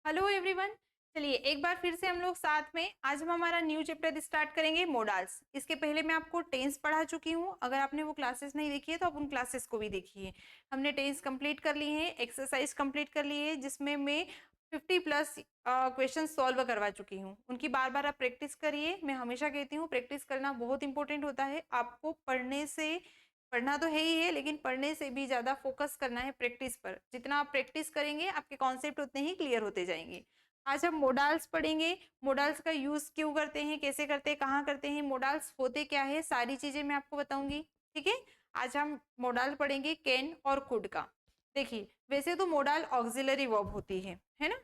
Hello everyone. चलिए एक बार फिर से हम लोग साथ में आज हम हमारा न्यू चैप्टर स्टार्ट करेंगे मोडाल्स। इसके पहले मैं आपको टेंस पढ़ा चुकी हूँ। अगर आपने वो क्लासेस नहीं देखी है तो आप उन क्लासेस को भी देखिए। हमने टेंस कंप्लीट कर ली है, एक्सरसाइज कंप्लीट कर ली है, जिसमें मैं 50+ क्वेश्चन सॉल्व करवा चुकी हूँ। उनकी बार बार आप प्रैक्टिस करिए। मैं हमेशा कहती हूँ प्रैक्टिस करना बहुत इंपॉर्टेंट होता है। आपको पढ़ना तो है ही है, लेकिन पढ़ने से भी ज़्यादा फोकस करना है प्रैक्टिस पर। जितना आप प्रैक्टिस करेंगे आपके कॉन्सेप्ट उतने ही क्लियर होते जाएंगे। आज हम मोडाल्स पढ़ेंगे। मोडाल्स का यूज क्यों करते हैं, कैसे करते हैं, कहाँ करते हैं, मोडाल्स होते क्या है, सारी चीजें मैं आपको बताऊंगी। ठीक है। आज हम मोडाल पढ़ेंगे कैन और कुड का। देखिए वैसे तो मोडाल ऑक्सिलरी वर्ब होती है ना,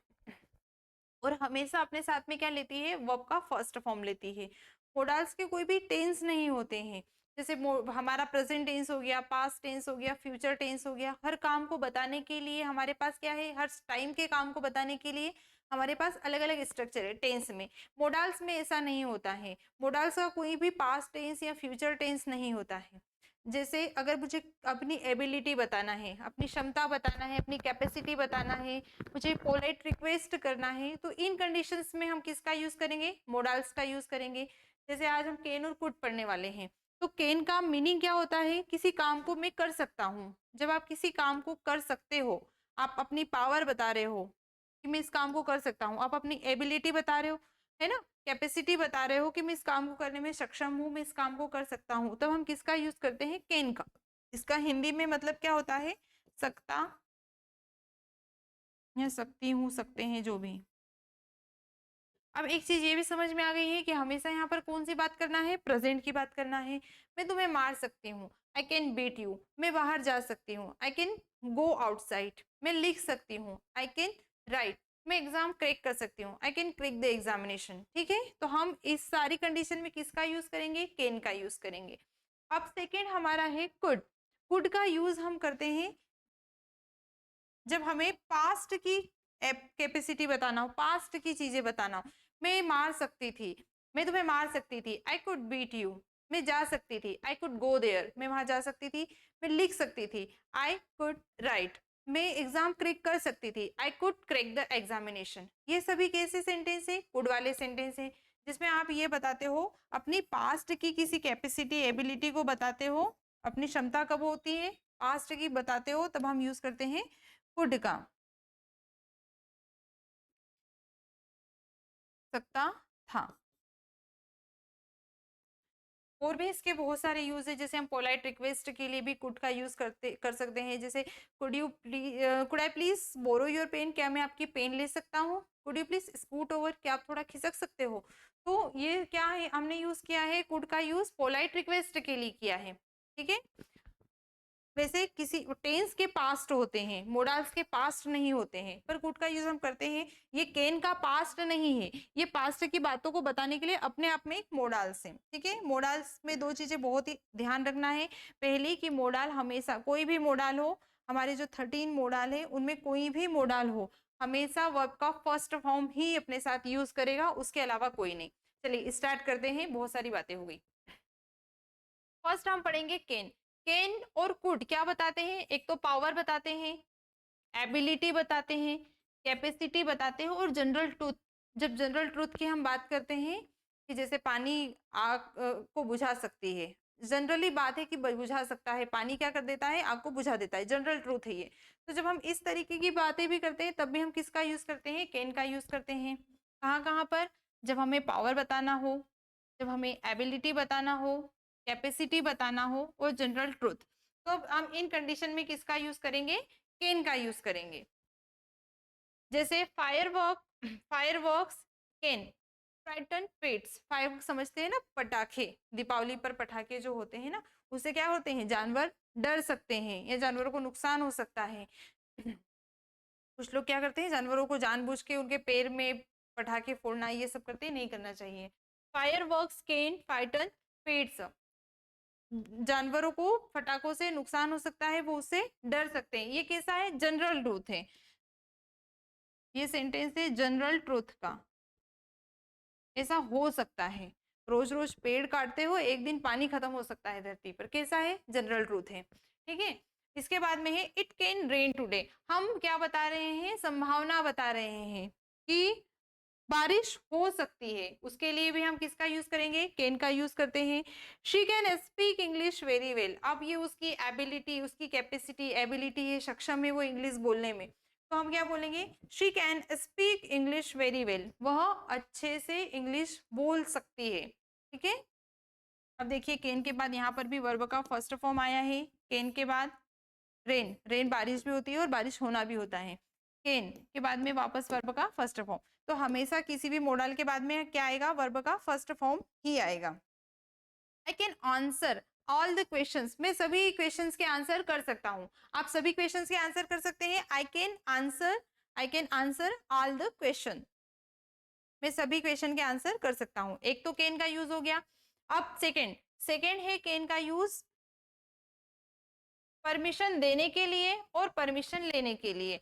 और हमेशा अपने साथ में क्या लेती है, वर्ब का फर्स्ट फॉर्म लेती है। मोडाल्स के कोई भी टेंस नहीं होते हैं। जैसे हमारा प्रेजेंट टेंस हो गया, पास्ट टेंस हो गया, फ्यूचर टेंस हो गया। हर काम को बताने के लिए हमारे पास क्या है, हर टाइम के काम को बताने के लिए हमारे पास अलग अलग स्ट्रक्चर है टेंस में। मोडाल्स में ऐसा नहीं होता है। मोडाल्स का कोई भी पास्ट टेंस या फ्यूचर टेंस नहीं होता है। जैसे अगर मुझे अपनी एबिलिटी बताना है, अपनी क्षमता बताना है, अपनी कैपेसिटी बताना है, मुझे पोलाइट रिक्वेस्ट करना है, तो इन कंडीशंस में हम किसका यूज करेंगे, मोडाल्स का यूज करेंगे। जैसे आज हम केन और कुड पढ़ने वाले हैं, तो केन का मीनिंग क्या होता है, किसी काम को मैं कर सकता हूँ। जब आप किसी काम को कर सकते हो, आप अपनी पावर बता रहे हो कि मैं इस काम को कर सकता हूँ, आप अपनी एबिलिटी बता रहे हो, है ना, कैपेसिटी बता रहे हो कि मैं इस काम को करने में सक्षम हूँ, मैं इस काम को कर सकता हूँ, तब हम किसका यूज करते हैं, केन का। इसका हिंदी में मतलब क्या होता है, सकता या सकती हूँ, सकते हैं, जो भी। अब एक चीज ये भी समझ में आ गई है कि हमेशा यहाँ पर कौन सी बात करना है, प्रेजेंट की बात करना है। मैं तुम्हें मार सकती हूँ, आई कैन बीट यू। मैं बाहर जा सकती हूँ, आई कैन गो आउटसाइड। मैं लिख सकती हूँ, आई कैन राइट। मैं एग्जाम क्रैक कर सकती हूँ, I can crack the examination. ठीक है, तो हम इस सारी कंडीशन में किसका यूज करेंगे, कैन का यूज करेंगे। अब सेकेंड हमारा है कुड। कुड का यूज हम करते हैं जब हमें पास्ट की कैपेसिटी बताना हो, पास्ट की चीजें बताना हो। मैं मार सकती थी, मैं तुम्हें मार सकती थी, आई कुड बीट यू। मैं जा सकती थी, आई कुड गो देयर, मैं वहां जा सकती थी। मैं लिख सकती थी, आई कुड राइट। मैं एग्जाम क्रैक कर सकती थी, I could crack the examination. ये सभी कैसे सेंटेंस है, कुड वाले सेंटेंस है, जिसमें आप ये बताते हो अपनी पास्ट की किसी कैपेसिटी एबिलिटी को बताते हो। अपनी क्षमता कब होती है, पास्ट की बताते हो, तब हम यूज करते हैं कुड का, सकता था। और भी इसके बहुत सारे यूज है। जैसे हम पोलाइट रिक्वेस्ट के लिए भी कुड का यूज कर सकते हैं। जैसे could I please borrow your pen, क्या मैं आपकी पेन ले सकता हूँ। Could you please scoot over, क्या आप थोड़ा खिसक सकते हो। तो ये क्या है, हमने यूज किया है कुड का यूज पोलाइट रिक्वेस्ट के लिए किया है। ठीक है। वैसे किसी टेंस के पास्ट होते हैं, मोडाल्स के पास्ट नहीं होते हैं, पर कुड का यूज हम करते हैं। ये केन का पास्ट नहीं है, ये पास्ट की बातों को बताने के लिए अपने आप में एक मोडाल्स है। ठीक है। मोडाल्स में दो चीजें बहुत ही ध्यान रखना है। पहली कि मोडाल हमेशा, कोई भी मोडाल हो, हमारे जो 13 मोडाल है उनमें कोई भी मोडाल हो, हमेशा वर्ब का फर्स्ट फॉर्म ही अपने साथ यूज करेगा, उसके अलावा कोई नहीं। चलिए स्टार्ट करते हैं, बहुत सारी बातें हो गई। फर्स्ट हम पढ़ेंगे केन। केन और कुड क्या बताते हैं, एक तो पावर बताते हैं, एबिलिटी बताते हैं, कैपेसिटी बताते हैं, और जनरल ट्रूथ। जब जनरल ट्रूथ की हम बात करते हैं कि जैसे पानी आग को बुझा सकती है, जनरली बात है कि बुझा सकता है, पानी क्या कर देता है, आग को बुझा देता है, जनरल ट्रूथ है ये। तो जब हम इस तरीके की बातें भी करते हैं तब भी हम किसका यूज करते हैं, केन का यूज करते हैं। कहाँ कहाँ पर, जब हमें पावर बताना हो, जब हमें एबिलिटी बताना हो, कैपेसिटी बताना हो, और जनरल ट्रूथ, तो अब हम इन कंडीशन में किसका यूज करेंगे, केन का यूज करेंगे। जैसे फायरवर्क्स केन फ्राइटन पेट्स। फायर समझते हैं ना, पटाखे, दीपावली पर पटाखे जो होते हैं ना, उससे क्या होते हैं, जानवर डर सकते हैं या जानवरों को नुकसान हो सकता है। कुछ लोग क्या करते हैं, जानवरों को जानबूझ के उनके पैर में पटाखे फोड़ना, ये सब करते हैं, नहीं करना चाहिए। फायरवर्क्स केन फाइटन पेट्स, जानवरों को फटाकों से नुकसान हो सकता है, वो उससे डर सकते हैं। ये कैसा है, जनरल ट्रूथ है। ये सेंटेंस है जनरल ट्रूथ का, ऐसा हो सकता है। रोज रोज पेड़ काटते हो, एक दिन पानी खत्म हो सकता है धरती पर, कैसा है, जनरल ट्रूथ है। ठीक है। इसके बाद में है इट कैन रेन टुडे। हम क्या बता रहे हैं, संभावना बता रहे हैं। कि बारिश हो सकती है, उसके लिए भी हम किसका यूज करेंगे, कैन का यूज करते हैं। She can speak English very well, अब ये उसकी एबिलिटी, उसकी कैपेसिटी, एबिलिटी है, सक्षम है वो इंग्लिश बोलने में, तो हम क्या बोलेंगे, she can speak English very well, वह अच्छे से इंग्लिश बोल सकती है। ठीक है, अब देखिए केन के बाद यहाँ पर भी वर्ब का फर्स्ट फॉर्म आया है। केन के बाद रेन, रेन बारिश भी होती है और बारिश होना भी होता है। केन के बाद में वापस वर्ब का फर्स्ट फॉर्म, तो हमेशा किसी भी मॉडल के बाद में क्या आएगा, वर्ब का फर्स्ट फॉर्म ही आएगा। I can answer all the questions, मैं सभी क्वेश्चंस के आंसर कर सकता हूँ। आप सभी क्वेश्चंस के आंसर कर सकते हैं। I can answer all the question, मैं सभी क्वेश्चन के आंसर कर सकता हूँ। एक तो कैन का यूज हो गया। अब सेकेंड, सेकेंड है कैन का यूज परमिशन देने के लिए और परमिशन लेने के लिए।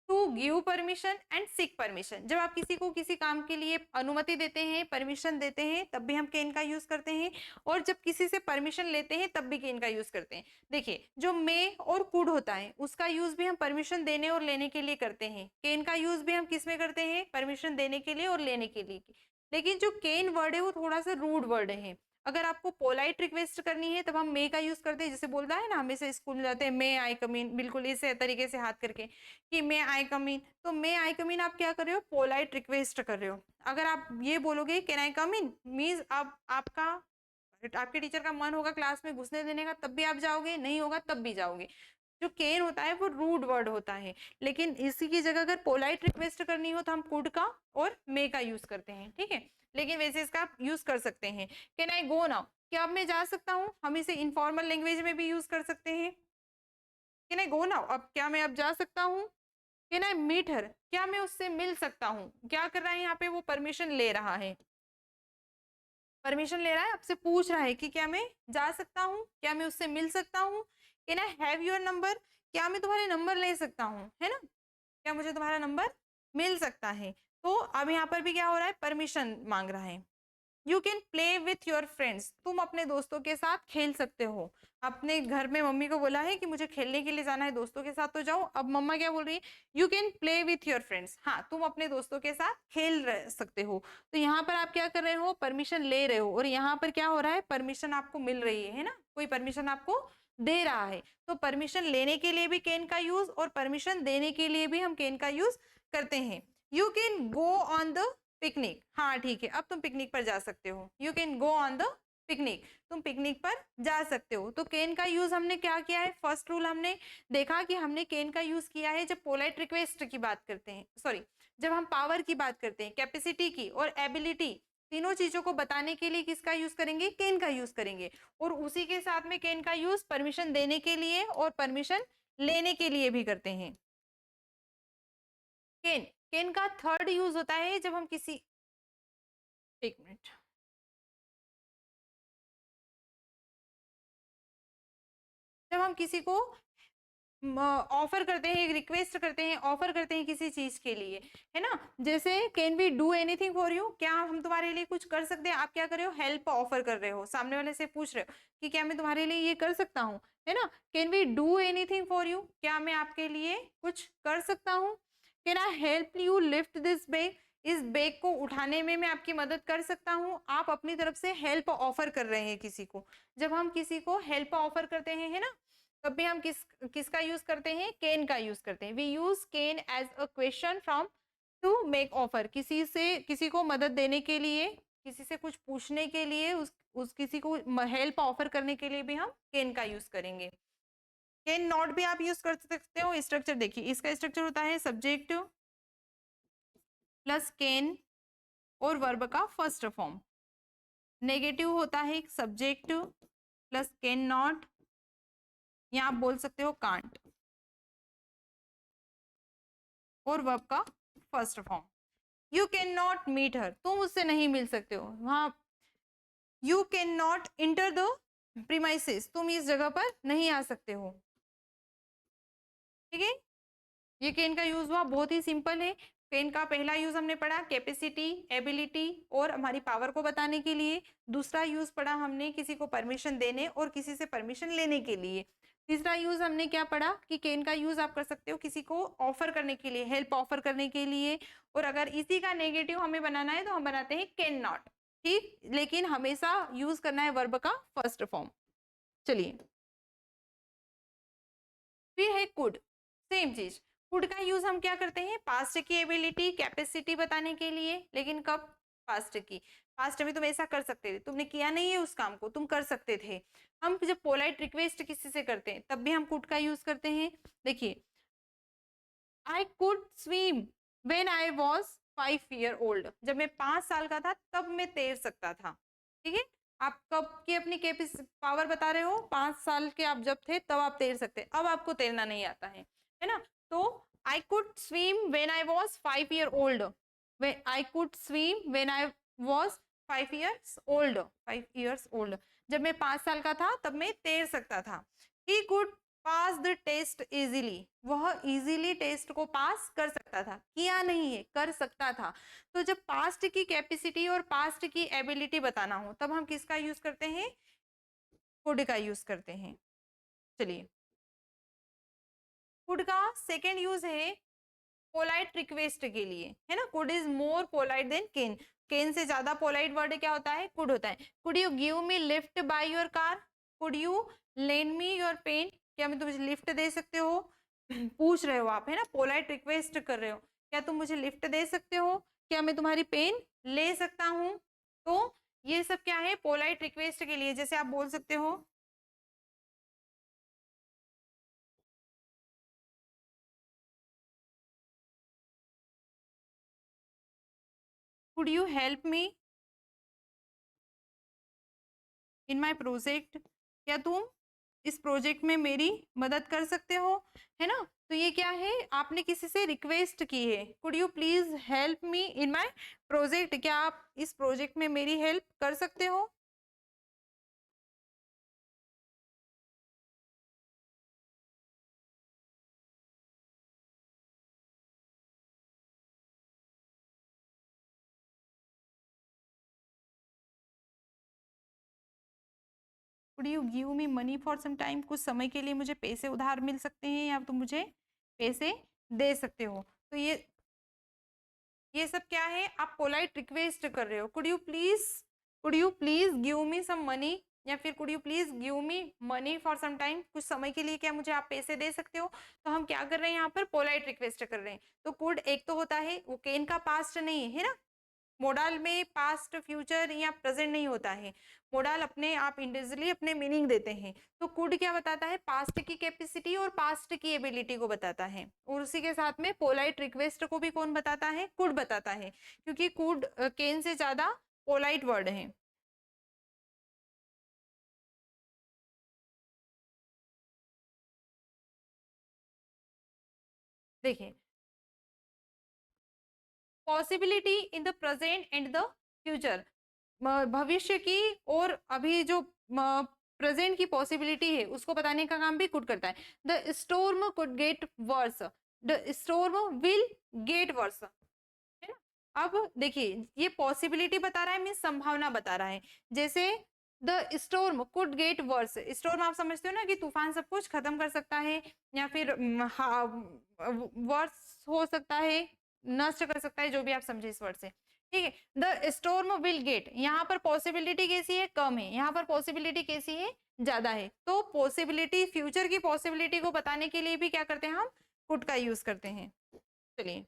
To give permission and seek permission, जब आप किसी को किसी काम के लिए अनुमति देते हैं, परमिशन देते हैं, तब भी हम कैन का यूज करते हैं, और जब किसी से परमिशन लेते हैं तब भी कैन का यूज करते हैं। देखिए जो मे और कुड होता है उसका यूज भी हम परमिशन देने और लेने के लिए करते हैं, कैन का यूज भी हम किस में करते हैं, परमिशन देने के लिए और लेने के लिए। लेकिन जो कैन वर्ड है वो थोड़ा सा रूड वर्ड है। अगर आपको पोलाइट रिक्वेस्ट करनी है तब हम मे का यूज करते हैं, जैसे बोलता है ना हमेशा स्कूल में जाते हैं, मे आई कम इन, बिल्कुल इसे तरीके से हाथ करके कि मे आई कम इन, तो मे आई कम इन आप क्या कर रहे हो, पोलाइट रिक्वेस्ट कर रहे हो। अगर आप ये बोलोगे can I come in, means आप आपके टीचर का मन होगा क्लास में घुसने देने का तब भी आप जाओगे, नहीं होगा तब भी जाओगे। जो केन होता है वो रूड वर्ड होता है, लेकिन इसी की जगह अगर पोलाइट रिक्वेस्ट करनी हो तो हम कुड का और मे का यूज करते हैं। ठीक है, लेकिन वैसे इसका आप यूज कर सकते हैं। कैन आई गो नाउ, क्या अब मैं जा सकता हूँ, हम इसे इनफॉर्मल लैंग्वेज में भी यूज कर सकते हैं। कैन आई गो नाउ, अब क्या मैं अब जा सकता हूँ। कैन आई मीट हर, क्या मैं उससे मिल सकता हूँ। क्या कर रहा है यहाँ पे, वो परमिशन ले रहा है, परमिशन ले रहा है, आपसे पूछ रहा है कि क्या मैं जा सकता हूँ, क्या मैं उससे मिल सकता हूँ। Can I have your number, क्या मैं तुम्हारे नंबर ले सकता हूँ, है ना, क्या मुझे तुम्हारा नंबर मिल सकता है। तो अब यहाँ पर भी क्या हो रहा है, परमिशन मांग रहा है। You can play with your friends, तुम अपने दोस्तों के साथ खेल सकते हो। अपने घर में मम्मी को बोला है कि मुझे खेलने के लिए जाना है, दोस्तों के साथ तो जाओ। अब मम्मा क्या बोल रही है, you can play with your friends, हाँ तुम अपने दोस्तों के साथ खेल सकते हो। तो यहाँ पर आप क्या कर रहे हो, परमिशन ले रहे हो, और यहाँ पर क्या हो रहा है, परमिशन आपको मिल रही है ना, कोई परमिशन आपको दे रहा है। तो परमिशन लेने के लिए भी कैन का यूज और परमिशन देने के लिए भी हम कैन का यूज करते हैं। You can go on the picnic, हाँ ठीक है, अब तुम पिकनिक पर जा सकते हो। You can go on the picnic, तुम पिकनिक पर जा सकते हो। तो कैन का यूज हमने क्या किया है, फर्स्ट रूल हमने देखा कि हमने कैन का यूज किया है जब पोलाइट रिक्वेस्ट की बात करते हैं, सॉरी जब हम पावर की बात करते हैं, कैपेसिटी की और एबिलिटी, तीनों चीजों को बताने के लिए किसका यूज करेंगे, कैन का यूज करेंगे। और उसी के साथ में कैन का यूज परमिशन देने के लिए और परमिशन लेने के लिए भी करते हैं। कैन, कैन का थर्ड यूज होता है जब हम किसी, एक मिनट, जब हम किसी को ऑफर करते हैं, रिक्वेस्ट करते हैं, ऑफर करते हैं किसी चीज के लिए, है ना, जैसे can we do anything for you, क्या हम तुम्हारे लिए कुछ कर सकते हैं। आप क्या कर रहे हो, हेल्प ऑफर कर रहे हो, सामने वाले से पूछ रहे हो कि क्या मैं तुम्हारे लिए ये कर सकता हूँ, है ना। Can we do anything for you, क्या मैं आपके लिए कुछ कर सकता हूँ। Can I help you lift this bag, इस बैग को उठाने में मैं आपकी मदद कर सकता हूँ। आप अपनी तरफ से हेल्प ऑफर कर रहे हैं किसी को। जब हम किसी को हेल्प ऑफर करते हैं, है ना, तब भी हम किसका यूज करते हैं, कैन का यूज करते हैं। We use can as a question from to make offer, किसी से किसी को मदद देने के लिए, किसी से कुछ पूछने के लिए, उस किसी को हेल्प ऑफर करने के लिए भी हम कैन का यूज करेंगे। कैन नॉट भी आप यूज कर सकते हो। स्ट्रक्चर देखिए, इसका स्ट्रक्चर होता है सब्जेक्ट प्लस कैन और वर्ब का फर्स्ट फॉर्म। नेगेटिव होता है सब्जेक्ट प्लस कैन नॉट, या आप बोल सकते हो कांट, और वर्ब का first form. You can not meet her, तुम उससे नहीं मिल सकते हो वहां। You can not enter the premises, तुम इस जगह पर नहीं आ सकते हो। ठीक है, ये कैन का यूज हुआ, बहुत ही सिंपल है। कैन का पहला यूज हमने पढ़ा कैपेसिटी, एबिलिटी और हमारी पावर को बताने के लिए। दूसरा यूज पढ़ा हमने किसी को परमिशन देने और किसी से परमिशन लेने के लिए। तीसरा यूज हमने क्या पढ़ा कि कैन का यूज आप कर सकते हो किसी को ऑफर करने के लिए, हेल्प ऑफर करने के लिए, और अगर इसी का नेगेटिव हमें बनाना है तो हम बनाते हैं कैन नॉट, ठीक, लेकिन हमेशा यूज करना है वर्ब का फर्स्ट फॉर्म। चलिए, फिर है कुड, सेम चीज, कुड का यूज हम क्या करते हैं पास्ट की एबिलिटी कैपेसिटी बताने के लिए, लेकिन कब, पास्ट की, पास्ट में तुम ऐसा कर सकते थे, तुमने किया नहीं है उस काम को, तुम कर सकते थे। हम जब पोलाइट रिक्वेस्ट किसी से करते हैं तब भी हम कुड का यूज करते हैं। देखिए, I could swim when I was 5 year old, जब मैं 5 साल का था तब मैं तैर सकता था, ठीक है। आप कब की अपनी पावर बता रहे हो, 5 साल के आप जब थे तब आप तैर सकते, अब आपको तैरना नहीं आता है ना। तो I could swim when I was 5 year old, I could swim when I was 5 years old, 5 years old, जब मैं 5 साल का था तब मैं तैर सकता था। He could pass the test easily, वह इजीली टेस्ट को पास कर सकता था, किया नहीं है, कर सकता था। तो जब पास्ट की कैपेसिटी और पास्ट की एबिलिटी बताना हो तब हम किसका यूज करते हैं, कुड का यूज करते हैं। चलिए, कुड का सेकेंड यूज है पोलाइट रिक्वेस्ट के लिए, है ना। Could is more polite than can, can से ज्यादा पोलाइट वर्ड क्या होता है, कुड होता है। Could you give me lift by your car, could you lend me your pen, क्या मैं तुम्हें लिफ्ट दे सकते हो, पूछ रहे हो आप, है ना, पोलाइट रिक्वेस्ट कर रहे हो, क्या तुम मुझे लिफ्ट दे सकते हो, क्या मैं तुम्हारी पेन ले सकता हूँ। तो ये सब क्या है, पोलाइट रिक्वेस्ट के लिए, जैसे आप बोल सकते हो could you help me in my project, क्या तुम इस प्रोजेक्ट में मेरी मदद कर सकते हो, है ना। तो ये क्या है, आपने किसी से रिक्वेस्ट की है, could you please help me in my project, क्या आप इस प्रोजेक्ट में मेरी हेल्प कर सकते हो। Could you give me money for some time, कुछ समय के लिए मुझे पैसे उधार मिल सकते हैं या तुम मुझे पैसे दे सकते हो। तो ये सब क्या है, आप पोलाइट रिक्वेस्ट कर रहे हो, could you please give me some money, या फिर could you please give me money for some time, कुछ समय के लिए क्या मुझे आप पैसे दे सकते हो। तो हम क्या कर रहे हैं यहाँ पर, पोलाइट रिक्वेस्ट कर रहे हैं। तो कुड एक तो होता है वो केन का पास्ट नहीं है ना, मोडाल में पास्ट फ्यूचर या प्रेजेंट नहीं होता है, मोडाल अपने आप इंडिविजुअली अपने मीनिंग देते हैं। तो कुड क्या बताता है, पास्ट की कैपेसिटी और पास्ट की एबिलिटी को बताता है, और उसी के साथ में पोलाइट रिक्वेस्ट को भी कौन बताता है, कुड बताता है, क्योंकि कुड केन से ज्यादा पोलाइट वर्ड है। देखिए, possibility in the present and the future, भविष्य की और अभी जो प्रेजेंट की पॉसिबिलिटी है उसको बताने का काम भी कुड करता है। The storm could get worse, the storm will get worse, है ना। अब देखिए, ये पॉसिबिलिटी बता रहा है, मीन संभावना बता रहा है। जैसे the storm could get worse, storm आप समझते हो ना कि तूफान सब कुछ खत्म कर सकता है, या फिर वर्स हो सकता है, नष्ट कर सकता है, जो भी आप समझे इस वर्ड से, ठीक है। द स्टोर्म विल गेट, यहाँ पर पॉसिबिलिटी कैसी है, कम है, यहाँ पर पॉसिबिलिटी कैसी है, ज्यादा है। तो पॉसिबिलिटी, फ्यूचर की पॉसिबिलिटी को बताने के लिए भी क्या करते हैं हम, कुड का यूज करते हैं। चलिए,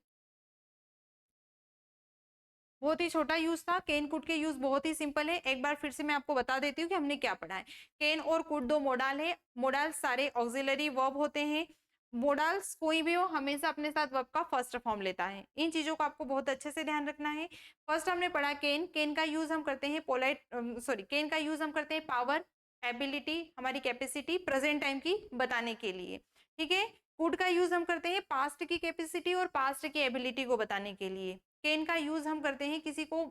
बहुत ही छोटा यूज था, केन कुड के यूज बहुत ही सिंपल है, एक बार फिर से मैं आपको बता देती हूँ कि हमने क्या पढ़ा है। केन और कुड दो मोडाल है, मोडाल सारे ऑक्सिलरी वर्ब होते हैं, मोडाल्स कोई भी हो हमेशा अपने साथ वर्ब का फर्स्ट फॉर्म लेता है, इन चीजों का आपको बहुत अच्छे से ध्यान रखना है। फर्स्ट हमने पढ़ा केन, केन का यूज हम करते हैं पोलाइट, सॉरी, केन का यूज हम करते हैं पावर, एबिलिटी, हमारी कैपेसिटी प्रेजेंट टाइम की बताने के लिए, ठीक है। कुड का यूज हम करते हैं पास्ट की कैपेसिटी और पास्ट की एबिलिटी को बताने के लिए। केन का यूज हम करते हैं किसी को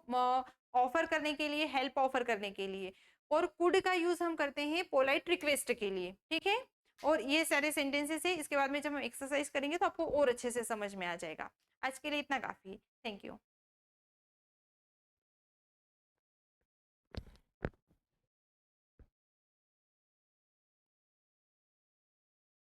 ऑफर करने के लिए, हेल्प ऑफर करने के लिए, और कुड का यूज हम करते हैं पोलाइट रिक्वेस्ट के लिए, ठीक है। और ये सारे सेंटेंसेस है, इसके बाद में जब हम एक्सरसाइज करेंगे तो आपको और अच्छे से समझ में आ जाएगा। आज के लिए इतना काफी है, थैंक यू।